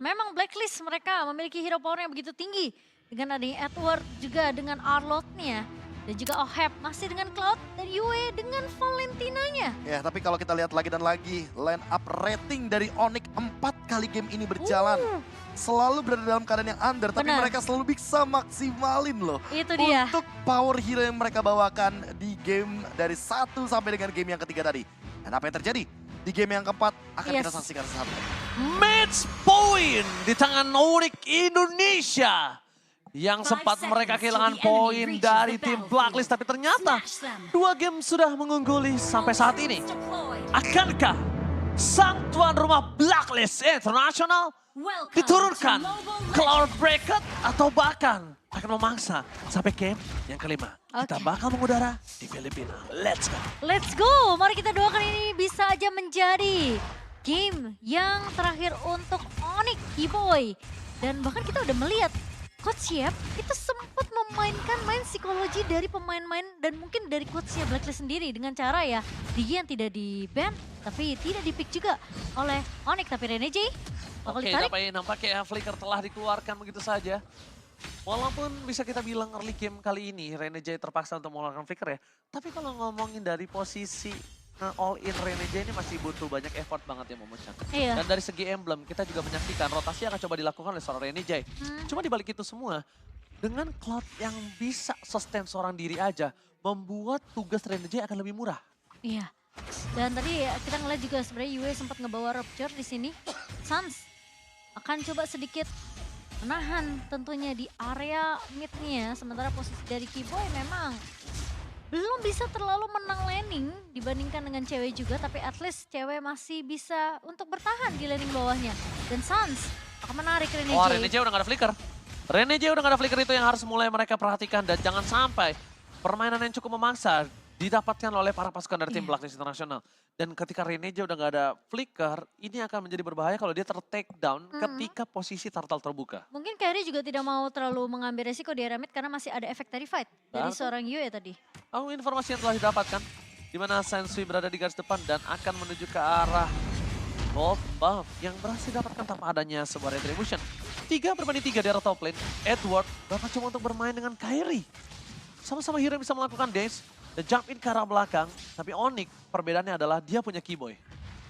memang Blacklist mereka memiliki hero power yang begitu tinggi. Dengan adanya Edward juga dengan Arlott-nya. Dan juga Oheb masih dengan Cloud dan Yue dengan Valentinanya. Ya, tapi kalau kita lihat lagi dan lagi, line up rating dari Onyx 4 kali game ini berjalan. Selalu berada dalam keadaan yang under, tapi Benar. mereka selalu bisa maksimalin loh. Itu dia. Untuk power hero yang mereka bawakan di game dari 1 sampai dengan game yang ketiga tadi. Dan apa yang terjadi? Di game yang keempat akan kita saksikan sesaat lagi. Match point di tangan Onyx Indonesia. Yang sempat mereka kehilangan poin dari tim Blacklist, tapi ternyata 2 game sudah mengungguli sampai saat ini. Akankah sang tuan rumah Blacklist International diturunkan ke lower bracket atau bahkan akan memangsa sampai game yang kelima? Kita bakal mengudara di Filipina. Let's go! Let's go, mari kita doakan ini bisa aja menjadi game yang terakhir untuk Onyx Keyboy. Dan bahkan kita udah melihat Coach Yep itu sempat memainkan main psikologi dari pemain-main dan mungkin dari coachnya Blacklist sendiri dengan cara ya Digi yang tidak di-ban tapi tidak di-pick juga oleh Onyx. Tapi Rene J bakal Oke, ditarik. nampaknya Flicker telah dikeluarkan begitu saja. Walaupun bisa kita bilang early game kali ini Rene J terpaksa untuk mengeluarkan Flicker ya. Tapi kalau ngomongin dari posisi all in Rene J ini masih butuh banyak effort banget ya Momochan. Iya. Dan dari segi emblem kita juga menyaksikan rotasi akan coba dilakukan oleh seorang Rene J. Cuma dibalik itu semua, dengan Cloud yang bisa sustain seorang diri aja, membuat tugas Rene J akan lebih murah. Iya. Dan tadi kita ngeliat juga sebenarnya Yue sempat ngebawa Rupture di sini. Sans akan coba sedikit menahan tentunya di area mid-nya. Sementara posisi dari Keyboy memang belum bisa terlalu menang laning dibandingkan dengan cewek juga. Tapi at least cewek masih bisa untuk bertahan di laning bawahnya. Dan Sans akan menarik Rene J. Wah, Rene J udah gak ada Flicker. Rene J udah gak ada Flicker, itu yang harus mulai mereka perhatikan. Dan jangan sampai permainan yang cukup memaksa didapatkan oleh para pasukan dari tim Blacklist International. Dan ketika Rene J udah gak ada Flicker, ini akan menjadi berbahaya kalau dia ter-take down ketika posisi turtle terbuka. Mungkin Carry juga tidak mau terlalu mengambil resiko di area mid karena masih ada efek Terrified dari seorang Yue tadi. Oh, informasi yang telah didapatkan, di mana Sensui berada di garis depan dan akan menuju ke arah gold buff yang berhasil didapatkan tanpa adanya sebuah retribution. 3-3 di arah top lane, Edward bakal coba untuk bermain dengan Kairi. Sama-sama hero yang bisa melakukan dash dan jump in ke arah belakang, tapi Onyx perbedaannya adalah dia punya Keyboy.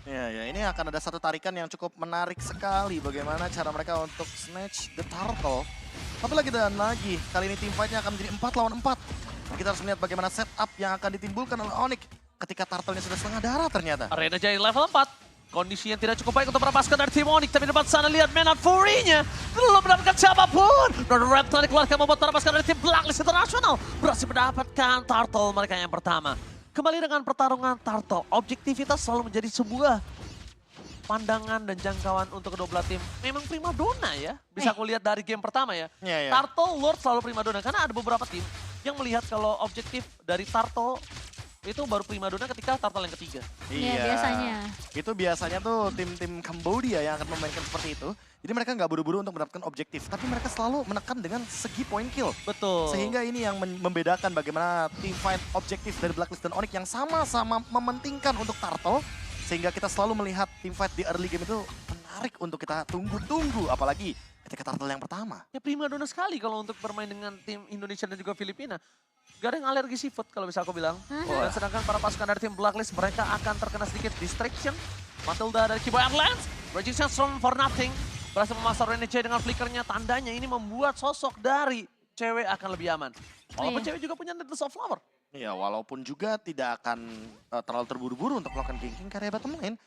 Ya, ini akan ada satu tarikan yang cukup menarik sekali. Bagaimana cara mereka untuk snatch the turtle. Tapi lagi dan lagi, kali ini team fight-nya akan menjadi 4 lawan 4. Kita harus melihat bagaimana setup yang akan ditimbulkan oleh Onyx ketika turtle-nya sudah setengah darah ternyata. Arena jadi level 4. Kondisi yang tidak cukup baik untuk para pasukan dari tim Onyx. Tapi di depan sana lihat Man of Fury-nya. Belum mendapatkan siapapun. Dan Red telah dikeluarkan membuat para pasukan dari tim Blacklist International berhasil mendapatkan turtle mereka yang pertama. Kembali dengan pertarungan turtle. Objektivitas selalu menjadi sebuah pandangan dan jangkauan untuk kedua belah tim. Memang prima dona ya. Bisa aku lihat dari game pertama ya. Iya. Turtle Lord selalu prima dona. Karena ada beberapa tim yang melihat kalau objektif dari turtle itu baru prima dona ketika turtle yang ketiga. Iya, biasanya. Itu biasanya tuh tim-tim Cambodia yang akan memainkan seperti itu. Jadi mereka nggak buru-buru untuk mendapatkan objektif. Tapi mereka selalu menekan dengan segi point kill. Betul. Sehingga ini yang membedakan bagaimana team fight objektif dari Blacklist dan Onyx yang sama-sama mementingkan untuk turtle. Sehingga kita selalu melihat team fight di early game itu menarik untuk kita tunggu-tunggu. Apalagi ketika turtle yang pertama. Ya prima dona sekali kalau untuk bermain dengan tim Indonesia dan juga Filipina. Gak ada yang alergi seafood kalau bisa aku bilang. Dan sedangkan para pasukan dari tim Blacklist mereka akan terkena sedikit distraction. Matilda dari Keyboy Atlantis, Raging Sandstorm for nothing. Berhasil memaksa Rene J dengan flickernya, tandanya ini membuat sosok dari cewek akan lebih aman. Walaupun cewek juga punya Needles of Flower. Iya, walaupun juga tidak akan terlalu terburu-buru untuk melakukan ganking karya bottom lane.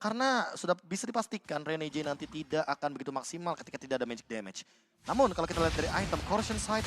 Karena sudah bisa dipastikan Rene J nanti tidak akan begitu maksimal ketika tidak ada magic damage. Namun kalau kita lihat dari item Corrosion Sight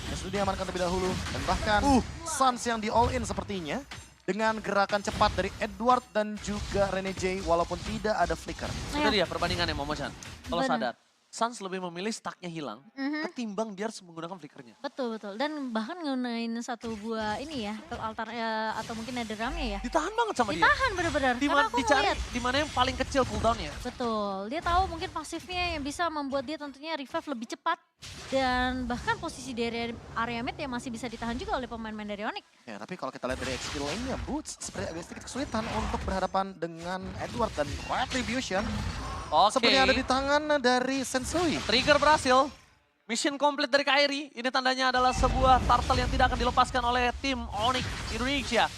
yang sudah diamankan terlebih dahulu. Dan bahkan Sans yang di all in sepertinya. Dengan gerakan cepat dari Edward dan juga Rene J walaupun tidak ada flicker. Itu dia perbandingannya Momochan. Kalau Benar. sadar, Sans lebih memilih stacknya hilang ketimbang dia harus menggunakan flickernya. Betul, betul. Dan bahkan ngunain satu buah ini ya, ke altar atau mungkin netherramnya ya. Ditahan banget sama dia. Ditahan bener-bener. Karena aku Dicari ngeliat. di mana yang paling kecil cooldownnya. Betul, dia tahu mungkin pasifnya yang bisa membuat dia tentunya revive lebih cepat. Dan bahkan posisi dari area mid yang masih bisa ditahan juga oleh pemain-pemain dari Onyx. Ya, tapi kalau kita lihat dari XP lane-nya, Boots seperti agak sedikit kesulitan untuk berhadapan dengan Edward dan Retribution. Oke. seperti ada di tangan dari Sensui. Trigger berhasil. Mission complete dari Kairi. Ini tandanya adalah sebuah turtle yang tidak akan dilepaskan oleh tim Onyx Indonesia.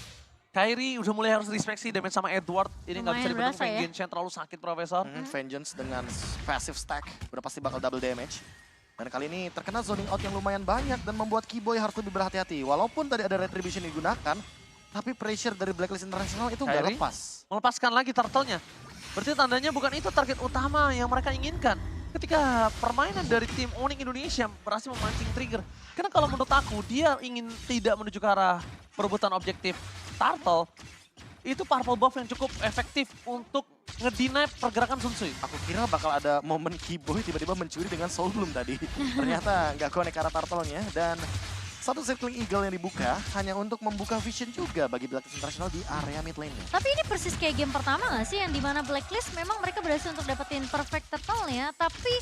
Kairi udah mulai harus dispeksi damage sama Edward. Ini nggak bisa Lumayan dibendung, berasa ya. Vengeance terlalu sakit, Profesor. Vengeance dengan passive stack udah pasti bakal double damage. Dan kali ini terkena zoning out yang lumayan banyak dan membuat Keyboy harus lebih berhati-hati. Walaupun tadi ada retribution digunakan, tapi pressure dari Blacklist International itu nggak Kairi lepas. melepaskan lagi turtle-nya. Berarti tandanya bukan itu target utama yang mereka inginkan. Ketika permainan dari tim Onyx Indonesia berhasil memancing trigger. Karena kalau menurut aku, dia ingin tidak menuju ke arah perebutan objektif turtle. Itu purple buff yang cukup efektif untuk ngedinai pergerakan Sun Tzu. Aku kira bakal ada momen Keyboy tiba-tiba mencuri dengan Soul Bloom tadi. Ternyata nggak connect ke arah turtle-nya. Dan satu Circling Eagle yang dibuka hanya untuk membuka vision juga bagi Blacklist International di area mid lane-nya. Tapi ini persis kayak game pertama gak sih? Yang dimana Blacklist memang mereka berhasil untuk dapetin perfect turtle-nya. Tapi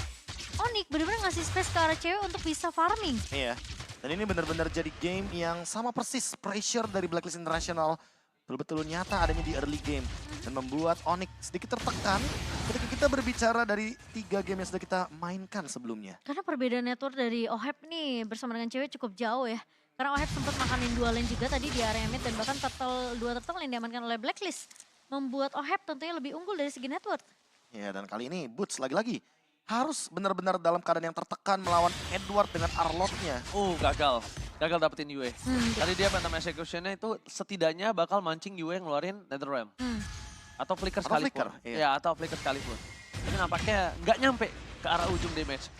Onyx bener-bener ngasih space ke arah cewek untuk bisa farming. Iya. Dan ini benar-benar jadi game yang sama persis pressure dari Blacklist International. Betul-betul nyata adanya di early game. Dan membuat Onyx sedikit tertekan ketika kita berbicara dari 3 game yang sudah kita mainkan sebelumnya. Karena perbedaan network dari Oheb nih bersama dengan cewek cukup jauh ya. Karena Oheb sempat makanin 2 lane juga tadi di area mid dan bahkan 2 turtle yang diamankan oleh Blacklist. Membuat Oheb tentunya lebih unggul dari segi network. Ya, dan kali ini Boots lagi-lagi harus benar-benar dalam keadaan yang tertekan melawan Edward dengan Arlott-nya. Gagal. Gagal dapetin Yue. Hmm. Tadi dia Phantom Execution-nya itu setidaknya bakal mancing Yue ngeluarin Netherrealm. Atau Flicker Atau sekalipun. Flicker, iya. Ya, atau Flicker sekalipun. Tapi nampaknya nggak nyampe ke arah ujung damage.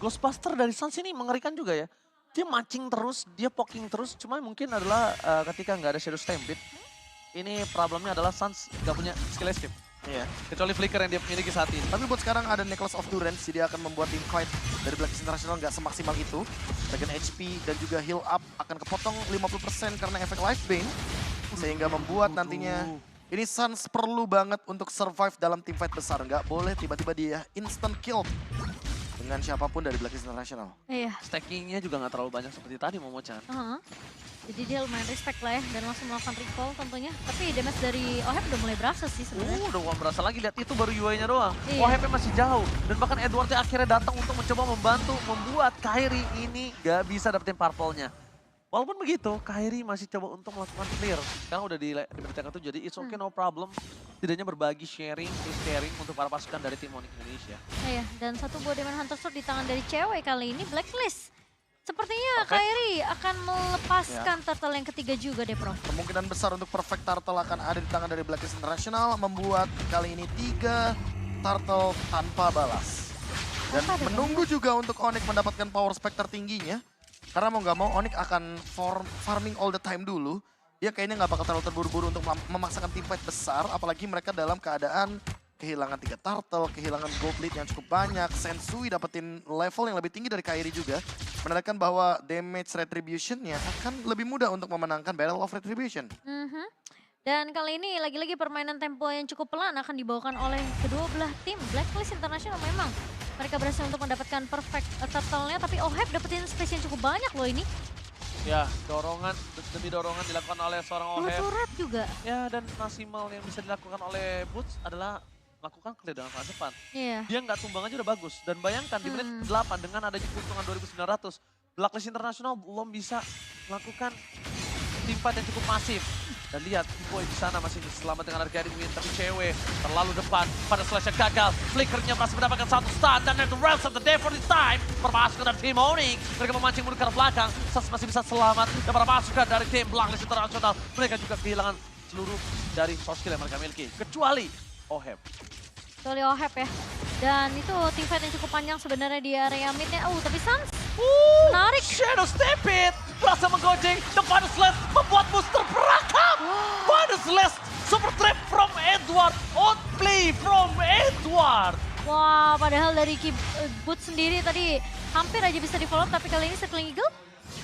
Ghostbuster dari Suns ini mengerikan juga ya. Dia mancing terus, dia poking terus. Cuma mungkin adalah ketika nggak ada Shadow Stampede. Ini problemnya adalah Suns nggak punya skill escape. Iya. Kecuali Flicker yang dia miliki saat ini. Tapi buat sekarang ada Necklace of Durance, jadi akan membuat team fight dari Blacklist International nggak semaksimal itu. Bagian HP dan juga heal up akan kepotong 50% karena efek Life Bane. Sehingga membuat nantinya ini Suns perlu banget untuk survive dalam team fight besar. Nggak boleh tiba-tiba dia instant kill dengan siapapun dari Blacklist International. Iya. Stackingnya juga nggak terlalu banyak seperti tadi Momo-chan. Jadi dia lumayan respect lah ya dan langsung melakukan recall tentunya. Tapi damage dari Oheb udah mulai berasa sih sebenarnya. Udah gak berasa lagi, lihat itu baru UI-nya doang. Iya. OHP masih jauh. Dan bahkan Edwardnya akhirnya datang untuk mencoba membantu membuat Kairi ini gak bisa dapetin purple-nya. Walaupun begitu, Kairi masih coba untuk melakukan clear. Sekarang udah diberitakan tuh, jadi it's okay, no problem. Tidaknya berbagi sharing untuk para pasukan dari tim Onyx Indonesia. Iya, dan satu buah Demon Hunter Sword di tangan dari cewek kali ini Blacklist. Sepertinya Kairi akan melepaskan turtle yang ketiga juga deh, Prof. Kemungkinan besar untuk perfect turtle akan ada di tangan dari Blacklist International, membuat kali ini 3 turtle tanpa balas. Dan Apa ada menunggu juga untuk Onyx mendapatkan power spec tertingginya. Karena mau nggak mau Onyx akan farming all the time dulu. Dia kayaknya nggak bakal terlalu terburu-buru untuk memaksakan team fight besar, apalagi mereka dalam keadaan kehilangan 3 turtle, kehilangan gold lead yang cukup banyak. Sensui dapetin level yang lebih tinggi dari Kairi juga. Menandakan bahwa damage retribution-nya akan lebih mudah untuk memenangkan Battle of Retribution. Dan kali ini lagi-lagi permainan tempo yang cukup pelan akan dibawakan oleh kedua belah tim. Blacklist International memang mereka berhasil untuk mendapatkan perfect turtle-nya, tapi Oheb dapetin space yang cukup banyak loh ini. Ya, dorongan demi dorongan dilakukan oleh seorang Dua OHP. turret juga. Ya, dan maksimal yang bisa dilakukan oleh Boots adalah lakukan clear dengan sangat cepat. Iya. Dia nggak tumbang aja udah bagus. Dan bayangkan di menit 8 dengan adanya keuntungan 2.900, Blacklist International belum bisa melakukan team fight yang cukup masif. Dan lihat, Keyboy di sana masih selamat dengan harga win, tapi cewek terlalu depan pada slash yang gagal. Flickernya masih mendapatkan satu stun dan the rest of the day for this time. Perpasukan dari tim Onyx, mereka memancing mundur ke arah belakang. Suns masih bisa selamat dan para pasukan dari tim Blacklist International. Mereka juga kehilangan seluruh dari soft skill yang mereka miliki, kecuali Oheb. Kecuali Oheb ya. Dan itu team fight yang cukup panjang sebenarnya di area mid-nya. Tapi Suns menarik. Shadow Stampede berhasil menggojeng the Final Slash, membuat booster berakam. Final Slash super trap from Edward, outplay from Edward. Wah, padahal dari Boots sendiri tadi hampir aja bisa di-follow, tapi kali ini Circling Eagle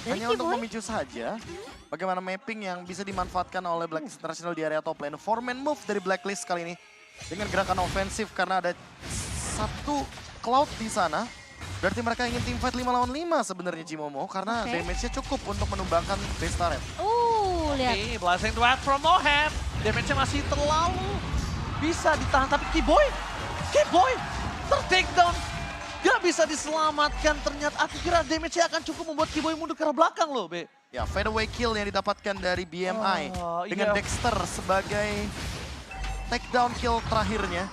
dari Hanya untuk Keyboy. memicu saja bagaimana mapping yang bisa dimanfaatkan oleh Blacklist International di area top lane. 4-man move dari Blacklist kali ini dengan gerakan ofensif karena ada satu Cloud di sana. Berarti mereka ingin team fight 5 lawan 5 sebenarnya Cimomo karena damage-nya cukup untuk menumbangkan base turret. Lihat. Oke, blessing to add from Oheb. Damage-nya masih terlalu bisa ditahan, tapi Keyboy K-Boy ter-take down. Gak bisa diselamatkan ternyata. Aku kira damage-nya akan cukup membuat K-Boy mundur ke arah belakang loh, Be. Ya, fadeaway kill yang didapatkan dari BMI dengan iya. Dexter sebagai takedown kill terakhirnya.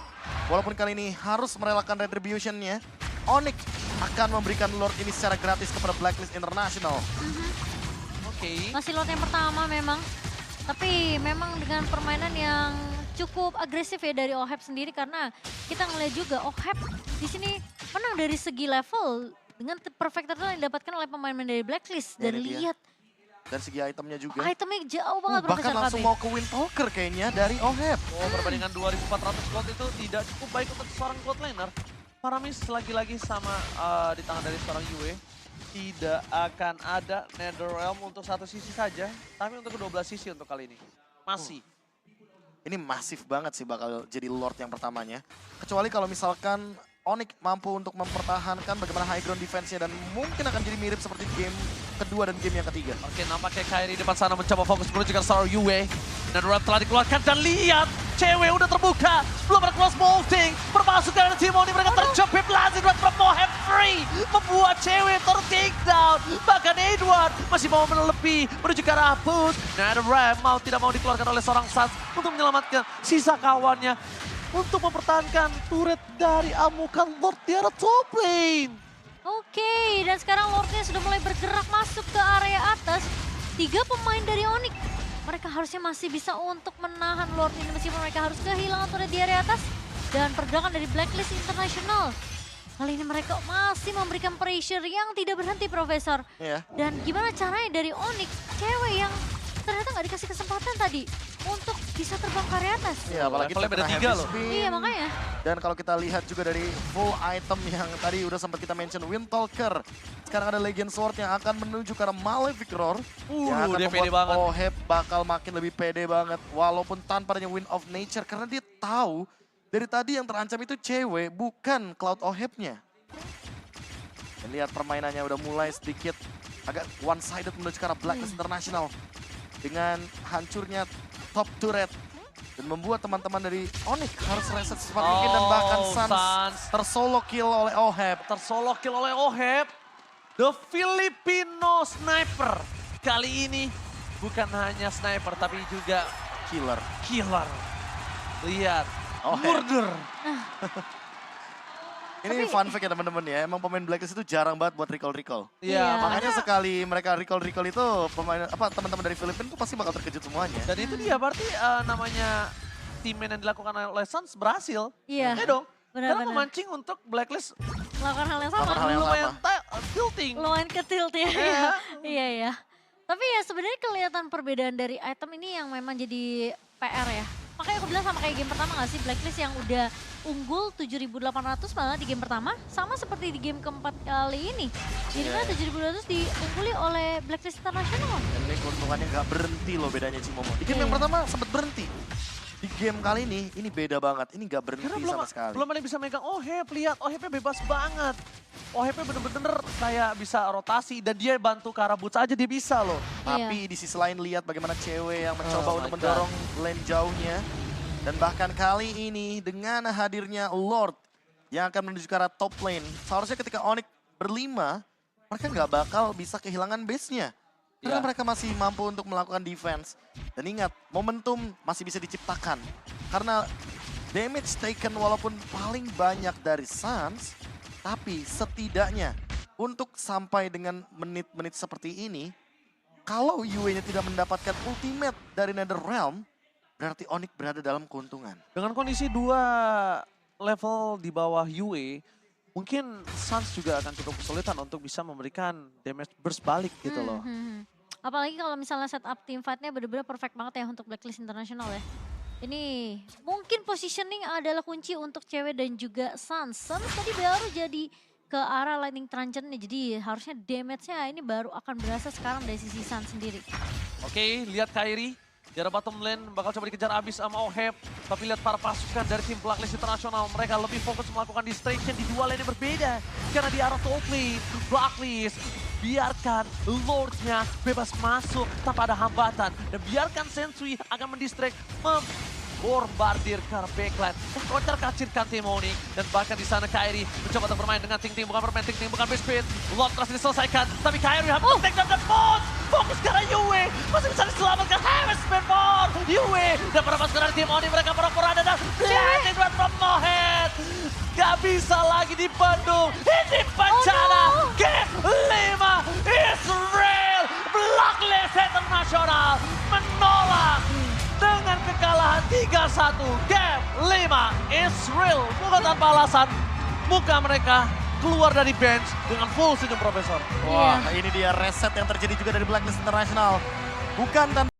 Walaupun kali ini harus merelakan retribution-nya, Onyx akan memberikan Lord ini secara gratis kepada Blacklist International. Oke. Masih lot yang pertama memang. Tapi memang dengan permainan yang cukup agresif ya dari OHEP sendiri karena kita ngeliat juga OHEP di sini menang dari segi level dengan perfect turtle yang didapatkan oleh pemain-pemain dari Blacklist. Ya, Dan ini dia. lihat Dari segi itemnya juga. itemnya jauh banget Bahkan Profesor langsung KB. mau ke Windtalker kayaknya dari OHEP. Oh, perbandingan 2.400 gold itu tidak cukup baik untuk seorang gold laner. Paramis lagi-lagi sama di tangan dari seorang Yue. Tidak akan ada Netherrealm untuk satu sisi saja, tapi untuk kedua belah sisi untuk kali ini. Masih. Ini masif banget sih bakal jadi Lord yang pertamanya. Kecuali kalau misalkan Onyx mampu untuk mempertahankan bagaimana high ground defense-nya dan mungkin akan jadi mirip seperti game kedua dan game yang ketiga. Oke, nampaknya Kairi di depan sana mencoba fokus menuju ke seorang Yue. Netherrealm telah dikeluarkan dan lihat, cewek udah terbuka. Belum ada cross bolting, bermasuk ke arah Timoni, mereka terjepit lazim dan Promohead free. Membuat cewek ter-take down. Bahkan Edward masih mau menepi menuju ke arah push. Netherrealm mau tidak mau dikeluarkan oleh seorang Suns untuk menyelamatkan sisa kawannya. Untuk mempertahankan turret dari Amukan Lord di arah top lane. Oke, dan sekarang Lordnya sudah mulai bergerak masuk ke area atas. 3 pemain dari Onyx. Mereka harusnya masih bisa untuk menahan Lord ini meskipun mereka harus kehilangan turret di area atas. Dan pergerakan dari Blacklist International. Kali ini mereka masih memberikan pressure yang tidak berhenti, Profesor. Iya. Dan gimana caranya dari Onyx, cewek yang ternyata nggak dikasih kesempatan tadi untuk bisa terbang ke area atas. Iya, apalagi Levelnya beda terkena 3 heavy loh. spin. Iya, makanya. Dan kalau kita lihat juga dari full item yang tadi udah sempat kita mention, Windtalker. Sekarang ada Legion Sword yang akan menuju ke arah Malefic Roar. Yang akan Dia pede membuat banget. OHEP bakal makin lebih pede banget. Walaupun tanpa adanya Wind of Nature. Karena dia tahu dari tadi yang terancam itu cewek, bukan Cloud OHEP-nya. Dan lihat permainannya udah mulai sedikit agak one-sided menuju ke arah Blacklist International. Dengan hancurnya top turret. Dan membuat teman-teman dari Onyx harus reset secepat mungkin. Dan bahkan Suns tersolo kill oleh OHEP. Tersolo kill oleh OHEP. The Filipino Sniper. Kali ini bukan hanya sniper tapi juga Killer. killer. Lihat, OHEP. murder. Ini fun fact ya teman-teman ya. Emang pemain Blacklist itu jarang banget buat recall-recall. Iya. Makanya sekali mereka recall-recall itu pemain teman-teman dari Filipina tuh pasti bakal terkejut semuanya. Dan itu dia berarti namanya teammate yang dilakukan oleh Suns berhasil. Iya. Ya dong. Karena Benar-benar. memancing untuk Blacklist Melakukan hal yang sama. Melakukan hal yang lumayan sama. tilting. Lumayan ke tilt ya. Iya. Iya ya. Tapi ya sebenarnya kelihatan perbedaan dari item ini yang memang jadi PR ya. Makanya aku bilang sama kayak game pertama gak sih, Blacklist yang udah unggul 7.800 malah di game pertama. Sama seperti di game keempat kali ini. Jadi kan 7.200 diungguli oleh Blacklist International. Dan ini keuntungannya nggak berhenti loh bedanya Cimomo. Di game yang Iya. pertama sempat berhenti. Di game kali ini beda banget. Ini nggak berhenti Karena sama sekali. belum ada yang bisa megang OHEP, lihat OHEP bebas banget. OHEP bener-bener kayak bisa rotasi dan dia bantu ke arah boots aja dia bisa loh. Tapi di sisi lain lihat bagaimana cewek yang mencoba Oh untuk my mendorong lane jauhnya. Dan bahkan kali ini dengan hadirnya Lord yang akan menuju ke arah top lane. Seharusnya ketika Onyx berlima, mereka nggak bakal bisa kehilangan base-nya. Karena Iya. mereka masih mampu untuk melakukan defense. Dan ingat, momentum masih bisa diciptakan. Karena damage taken walaupun paling banyak dari Suns, tapi setidaknya untuk sampai dengan menit-menit seperti ini, kalau Yue-nya tidak mendapatkan ultimate dari Netherrealm, berarti Onyx berada dalam keuntungan. Dengan kondisi 2 level di bawah Yue, mungkin Suns juga akan cukup kesulitan untuk bisa memberikan damage burst balik gitu loh. Apalagi kalau misalnya setup team fight-nya bener-bener perfect banget ya untuk Blacklist International ya. Ini mungkin positioning adalah kunci untuk cewek dan juga Suns. Suns tadi baru jadi ke arah lightning truncheon nih. Jadi harusnya damage-nya ini baru akan berasa sekarang dari sisi Suns sendiri. Oke, lihat Kairi. Di arah bottom lane bakal coba dikejar abis sama OHEP. Tapi lihat para pasukan dari tim Blacklist International. Mereka lebih fokus melakukan distraction di 2 lane yang berbeda. Karena di arah top lane, Blacklist biarkan Lordnya bebas masuk tanpa ada hambatan. Dan biarkan Sentry akan mendistract, bombardir ke arah backline, mengkocar kacirkan tim Onyx. Dan bahkan di sana Kairi mencoba untuk bermain dengan Ting Ting, bukan bermain Ting Ting, bukan Biscuit. Lord Trust diselesaikan, tapi Kairi harus take down the phone. Fokus ke arah Yue, masih bisa diselamatkan. Hemisphere for Yue. Dan para pasukan dari tim Onyx, mereka pura-pura ada dan blinding run from Mohead. Gak bisa lagi dibendung, ini bencana. Game 5 Israel Blacklist International menolak dengan kekalahan 3-1. Game 5 Israel bukan tanpa alasan. Muka mereka keluar dari bench dengan full senyum Profesor. Wah, ini dia reset yang terjadi juga dari Blacklist International. Bukan tanpa